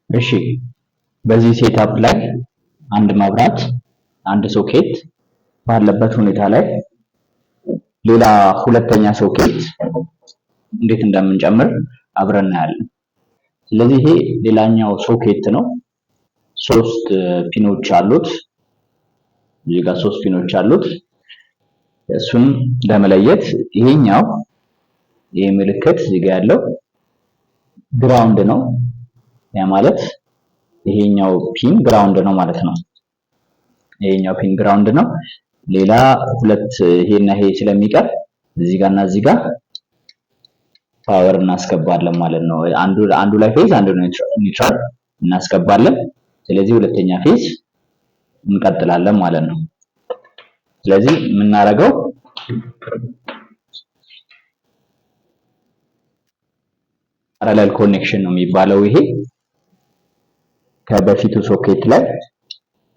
እሺ በዚህ ሴትአፕ ላይ አንድ መብራት አንድ ሶኬት ባለበት ሁኔታ ላይ ሌላ ሁለተኛ ሶኬት እንዴት እንደምንጨምር አብረን እናያለን። ስለዚህ ይሄ ሌላኛው ሶኬት ነው። ሶስት ፒኖች አሉት። እዚህ ጋር ሶስት ፒኖች አሉት። እሱን ለመለየት ይሄኛው ይሄ ምልክት እዚህ ጋር ያለው ግራውንድ ነው። ያ ማለት ይሄኛው ፒን ግራውንድ ነው ማለት ነው። ይሄኛው ፒን ግራውንድ ነው። ሌላ ሁለት ይሄና ይሄ ስለሚቀር እዚህ ጋርና እዚህ ጋር ፓወር እናስገባለን ማለት ነው። አንዱ ላይ ፌዝ አንዱ ኒውትራል እናስገባለን። ስለዚህ ሁለተኛ ፌዝ እንቀጥላለን ማለት ነው። ስለዚህ የምናደርገው ፓራለል ኮኔክሽን ነው የሚባለው። ይሄ ከበፊቱ ሶኬት ላይ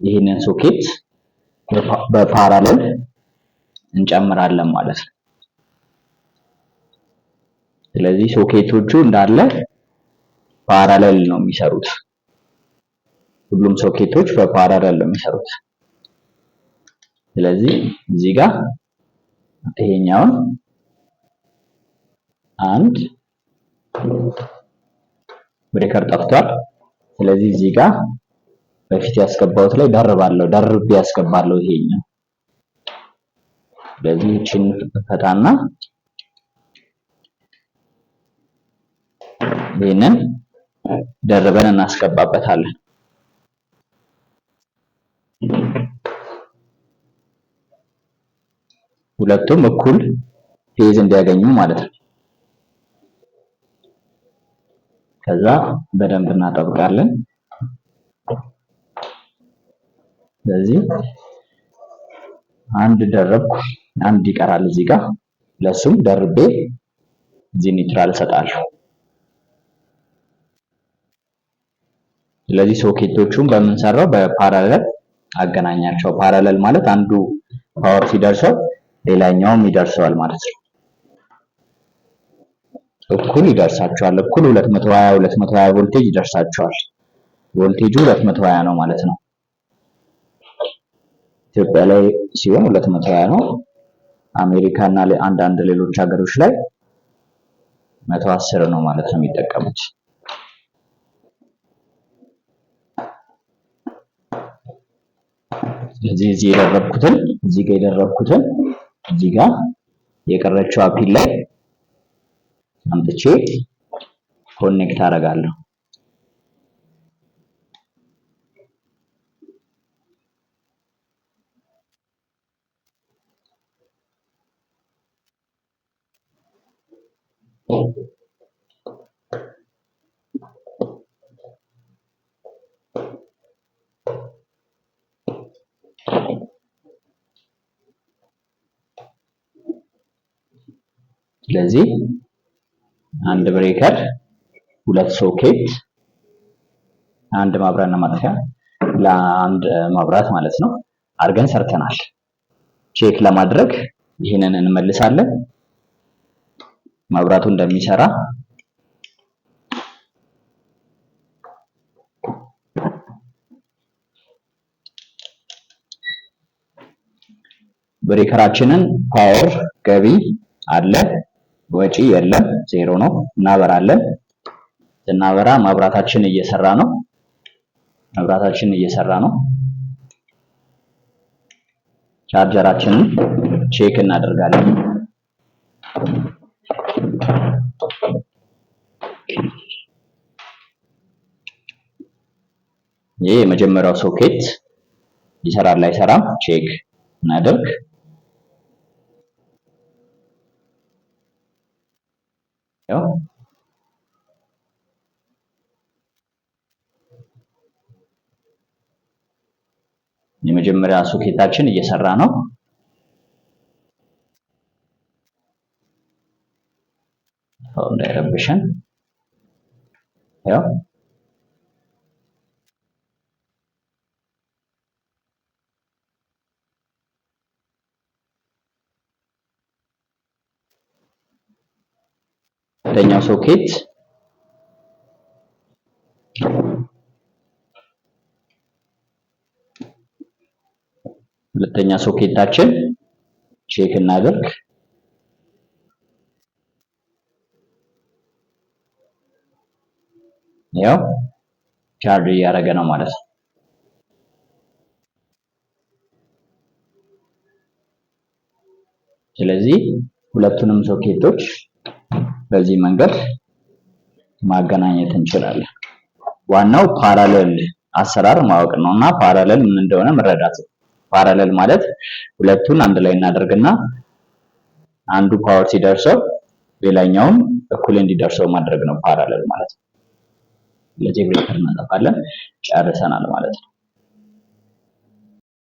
ይሄንን ሶኬት በፓራለል እንጨምራለን ማለት ነው። ስለዚህ ሶኬቶቹ እንዳለ ፓራለል ነው የሚሰሩት። ሁሉም ሶኬቶች በፓራለል ነው የሚሰሩት። ስለዚህ እዚህ ጋር ይሄኛውን አንድ ብሬከር ጠፍቷል። ስለዚህ እዚህ ጋር በፊት ያስገባሁት ላይ ደርቤ ያስገባለሁ ይሄኛው። ስለዚህ እቺን ፈታና ይሄንን ደርበን እናስገባበታለን። ሁለቱም እኩል ፌዝ እንዲያገኙ ማለት ነው። ከዛ በደንብ እናጠብቃለን። ስለዚህ አንድ ደረብኩ፣ አንድ ይቀራል እዚህ ጋር። ለሱም ደርቤ እዚህ ኒውትራል እሰጣለሁ። ስለዚህ ሶኬቶቹን በምንሰራው በፓራለል አገናኛቸው። ፓራለል ማለት አንዱ ፓወር ሲደርሰው ሌላኛውም ይደርሰዋል ማለት ነው። እኩል ይደርሳቸዋል። እኩል 220 ቮልቴጅ ይደርሳቸዋል። ቮልቴጁ 220 ነው ማለት ነው። ኢትዮጵያ ላይ ሲሆን 220 ነው። አሜሪካ እና አንዳንድ ሌሎች ሀገሮች ላይ 110 ነው ማለት ነው የሚጠቀሙት። ስለዚህ እዚህ የደረብኩትን እዚህ ጋር የደረብኩትን እዚህ ጋር የቀረችው ፒን ላይ አምጥቼ ኮኔክት አደርጋለሁ። ስለዚህ አንድ ብሬከር፣ ሁለት ሶኬት፣ አንድ ማብሪያና ማጥፊያ ለአንድ ማብራት ማለት ነው አድርገን ሰርተናል። ቼክ ለማድረግ ይሄንን እንመልሳለን። መብራቱ እንደሚሰራ ብሬከራችንን ፓወር ገቢ አለ፣ ወጪ የለም፣ ዜሮ ነው። እናበራለን። ስናበራ መብራታችን እየሰራ ነው። ቻርጀራችንን ቼክ እናደርጋለን። ይሄ የመጀመሪያው ሶኬት ይሰራል አይሰራም ቼክ እናደርግ። የመጀመሪያ ሶኬታችን እየሰራ ነው። እንዳይረብሸን ያው ሁለተኛው ሶኬት ሁለተኛ ሶኬታችን ቼክ እናድርግ። ያው ቻርጅ እያደረገ ነው ማለት ነው። ስለዚህ ሁለቱንም ሶኬቶች በዚህ መንገድ ማገናኘት እንችላለን። ዋናው ፓራለል አሰራር ማወቅ ነውና ፓራለል ምን እንደሆነ መረዳት ነው። ፓራለል ማለት ሁለቱን አንድ ላይ እናደርግና አንዱ ፓወር ሲደርሰው ሌላኛውም እኩል እንዲደርሰው ማድረግ ነው ፓራለል ማለት ነው። ለዚህ ብሬከር እናጠፋለን። ጨርሰናል ማለት ነው።